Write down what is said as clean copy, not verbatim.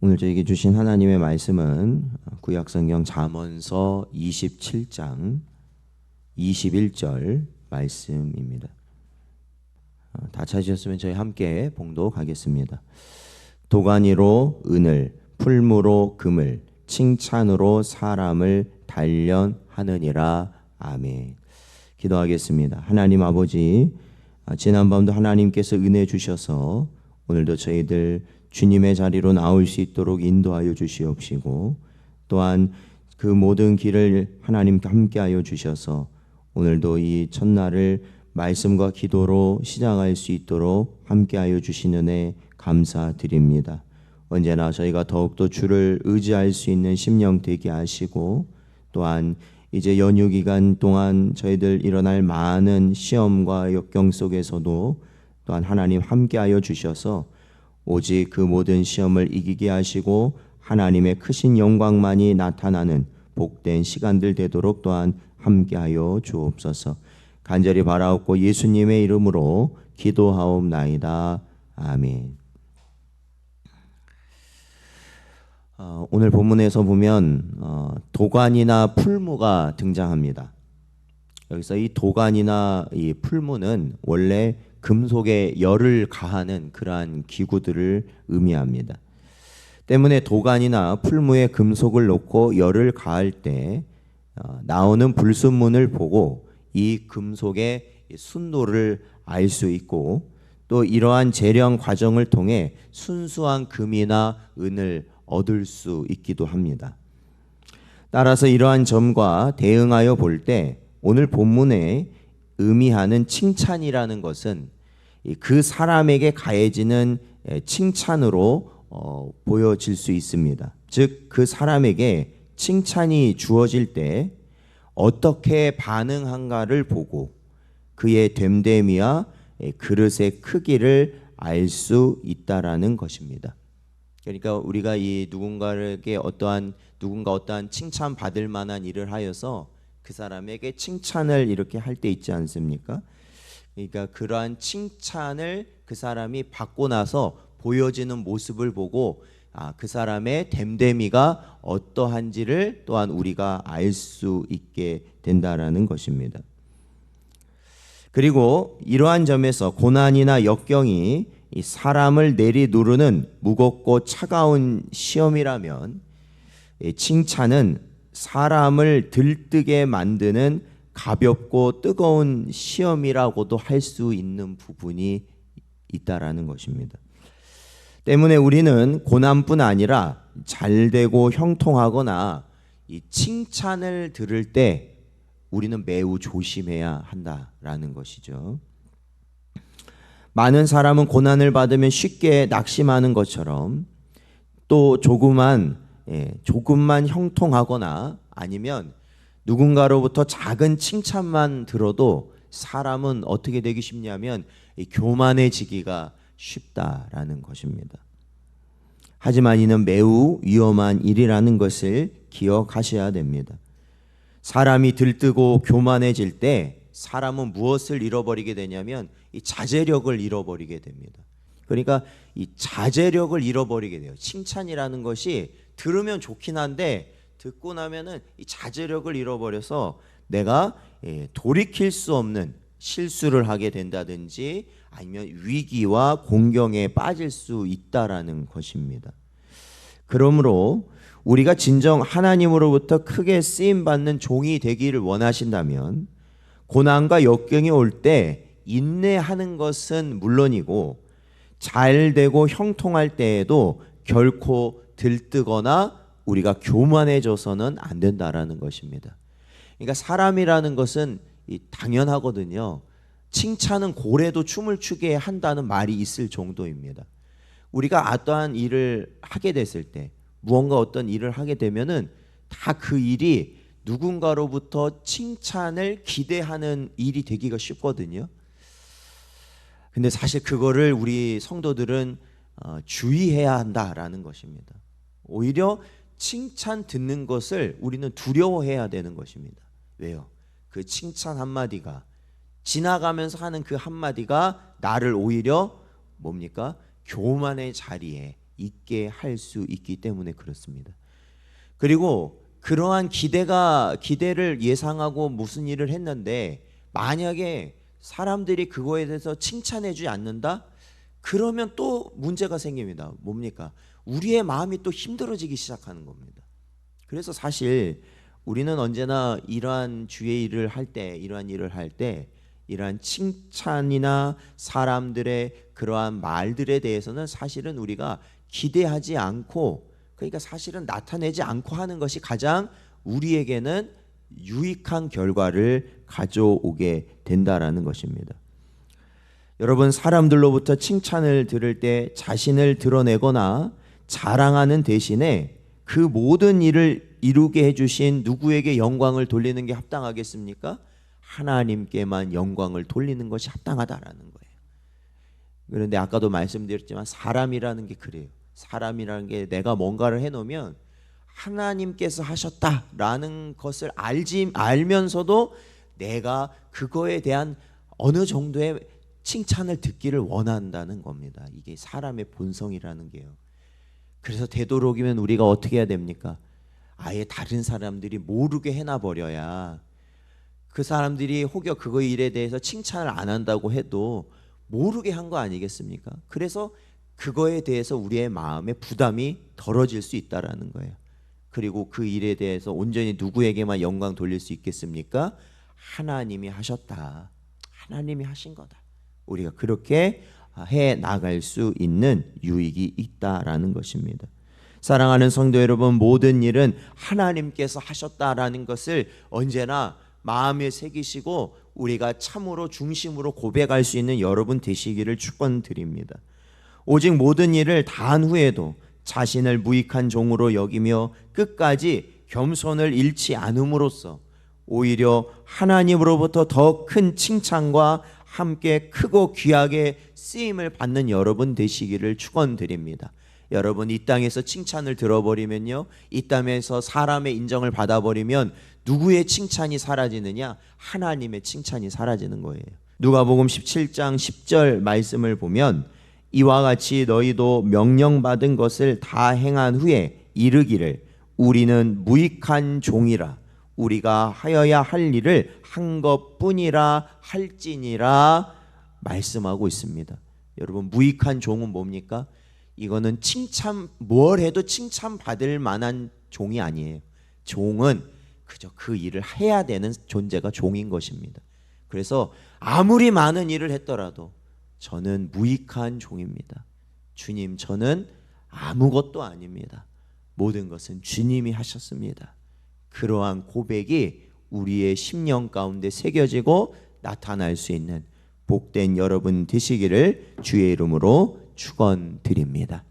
오늘 저에게 주신 하나님의 말씀은 구약성경 잠언서 27장 21절 말씀입니다. 다 찾으셨으면 저희 함께 봉독하겠습니다. 도가니로 은을, 풀무로 금을, 칭찬으로 사람을 단련하느니라. 아멘. 기도하겠습니다. 하나님 아버지, 지난밤도 하나님께서 은혜 주셔서 오늘도 저희들 주님의 자리로 나올 수 있도록 인도하여 주시옵시고, 또한 그 모든 길을 하나님과 함께하여 주셔서 오늘도 이 첫날을 말씀과 기도로 시작할 수 있도록 함께하여 주시는 애 감사드립니다. 언제나 저희가 더욱더 주를 의지할 수 있는 심령 되게 하시고, 또한 이제 연휴 기간 동안 저희들 일어날 많은 시험과 역경 속에서도 또한 하나님 함께하여 주셔서 오직 그 모든 시험을 이기게 하시고 하나님의 크신 영광만이 나타나는 복된 시간들 되도록 또한 함께하여 주옵소서. 간절히 바라옵고 예수님의 이름으로 기도하옵나이다. 아멘. 오늘 본문에서 보면 도관이나 풀무가 등장합니다. 여기서 이 도관이나 이 풀무는 원래 금속에 열을 가하는 그러한 기구들을 의미합니다. 때문에 도관이나 풀무에 금속을 넣고 열을 가할 때 나오는 불순물을 보고 이 금속의 순도를 알 수 있고, 또 이러한 재련 과정을 통해 순수한 금이나 은을 얻을 수 있기도 합니다. 따라서 이러한 점과 대응하여 볼 때 오늘 본문에 의미하는 칭찬이라는 것은 그 사람에게 가해지는 칭찬으로 보여질 수 있습니다. 즉, 그 사람에게 칭찬이 주어질 때 어떻게 반응한가를 보고 그의 됨됨이와 그릇의 크기를 알 수 있다라는 것입니다. 그러니까 우리가 이 누군가에게 누군가 어떠한 칭찬 받을 만한 일을 하여서 그 사람에게 칭찬을 이렇게 할 때 있지 않습니까? 그러니까 그러한 칭찬을 그 사람이 받고 나서 보여지는 모습을 보고 그 사람의 됨됨이가 어떠한지를 또한 우리가 알 수 있게 된다라는 것입니다. 그리고 이러한 점에서 고난이나 역경이 이 사람을 내리누르는 무겁고 차가운 시험이라면, 칭찬은 사람을 들뜨게 만드는 가볍고 뜨거운 시험이라고도 할 수 있는 부분이 있다라는 것입니다. 때문에 우리는 고난뿐 아니라 잘되고 형통하거나 이 칭찬을 들을 때 우리는 매우 조심해야 한다라는 것이죠. 많은 사람은 고난을 받으면 쉽게 낙심하는 것처럼, 또 조금만 형통하거나 아니면 누군가로부터 작은 칭찬만 들어도 사람은 어떻게 되기 쉽냐면 교만해지기가 쉽다라는 것입니다. 하지만 이는 매우 위험한 일이라는 것을 기억하셔야 됩니다. 사람이 들뜨고 교만해질 때 사람은 무엇을 잃어버리게 되냐면 이 자제력을 잃어버리게 됩니다. 그러니까 이 자제력을 잃어버리게 돼요. 칭찬이라는 것이 들으면 좋긴 한데 듣고 나면은 이 자제력을 잃어버려서 내가 돌이킬 수 없는 실수를 하게 된다든지 아니면 위기와 공경에 빠질 수 있다라는 것입니다. 그러므로 우리가 진정 하나님으로부터 크게 쓰임받는 종이 되기를 원하신다면 고난과 역경이 올 때 인내하는 것은 물론이고 잘되고 형통할 때에도 결코 들뜨거나 우리가 교만해져서는 안 된다라는 것입니다. 그러니까 사람이라는 것은 당연하거든요. 칭찬은 고래도 춤을 추게 한다는 말이 있을 정도입니다. 우리가 어떠한 일을 하게 됐을 때, 무언가 어떤 일을 하게 되면은 다 그 일이 누군가로부터 칭찬을 기대하는 일이 되기가 쉽거든요. 근데 사실 그거를 우리 성도들은 주의해야 한다라는 것입니다. 오히려 칭찬 듣는 것을 우리는 두려워해야 되는 것입니다. 왜요? 그 칭찬 한마디가, 지나가면서 하는 그 한마디가 나를 오히려 뭡니까? 교만의 자리에 있게 할 수 있기 때문에 그렇습니다. 그리고 그러한 기대를 예상하고 무슨 일을 했는데 만약에 사람들이 그거에 대해서 칭찬해 주지 않는다? 그러면 또 문제가 생깁니다. 뭡니까? 우리의 마음이 또 힘들어지기 시작하는 겁니다. 그래서 사실 우리는 언제나 이러한 주의 일을 할 때, 이러한 칭찬이나 사람들의 그러한 말들에 대해서는 사실은 우리가 기대하지 않고, 그러니까 사실은 나타내지 않고 하는 것이 가장 우리에게는 유익한 결과를 가져오게 된다라는 것입니다. 여러분, 사람들로부터 칭찬을 들을 때 자신을 드러내거나 자랑하는 대신에 그 모든 일을 이루게 해주신 누구에게 영광을 돌리는 게 합당하겠습니까? 하나님께만 영광을 돌리는 것이 합당하다라는 거예요. 그런데 아까도 말씀드렸지만 사람이라는 게 그래요. 사람이라는 게 내가 뭔가를 해놓으면 하나님께서 하셨다라는 것을 알면서도 내가 그거에 대한 어느 정도의 칭찬을 듣기를 원한다는 겁니다. 이게 사람의 본성이라는 게요. 그래서 되도록이면 우리가 어떻게 해야 됩니까? 아예 다른 사람들이 모르게 해놔버려야, 그 사람들이 혹여 그거 일에 대해서 칭찬을 안 한다고 해도 모르게 한 거 아니겠습니까? 그래서 그거에 대해서 우리의 마음에 부담이 덜어질 수 있다라는 거예요. 그리고 그 일에 대해서 온전히 누구에게만 영광 돌릴 수 있겠습니까? 하나님이 하셨다. 하나님이 하신 거다. 우리가 그렇게 해 나갈 수 있는 유익이 있다라는 것입니다. 사랑하는 성도 여러분, 모든 일은 하나님께서 하셨다라는 것을 언제나 마음에 새기시고 우리가 참으로 중심으로 고백할 수 있는 여러분 되시기를 축원드립니다. 오직 모든 일을 다한 후에도 자신을 무익한 종으로 여기며 끝까지 겸손을 잃지 않음으로써 오히려 하나님으로부터 더 큰 칭찬과 함께 크고 귀하게 쓰임을 받는 여러분 되시기를 축원드립니다. 여러분, 이 땅에서 칭찬을 들어버리면요, 이 땅에서 사람의 인정을 받아버리면 누구의 칭찬이 사라지느냐? 하나님의 칭찬이 사라지는 거예요. 누가복음 17장 10절 말씀을 보면 이와 같이 너희도 명령받은 것을 다 행한 후에 이르기를 우리는 무익한 종이라 우리가 하여야 할 일을 한 것뿐이라 할지니라 말씀하고 있습니다. 여러분, 무익한 종은 뭡니까? 이거는 뭘 해도 칭찬받을 만한 종이 아니에요. 종은 그저 그 일을 해야 되는 존재가 종인 것입니다. 그래서 아무리 많은 일을 했더라도 저는 무익한 종입니다. 주님, 저는 아무것도 아닙니다. 모든 것은 주님이 하셨습니다. 그러한 고백이 우리의 심령 가운데 새겨지고 나타날 수 있는 복된 여러분 되시기를 주의 이름으로 축원드립니다.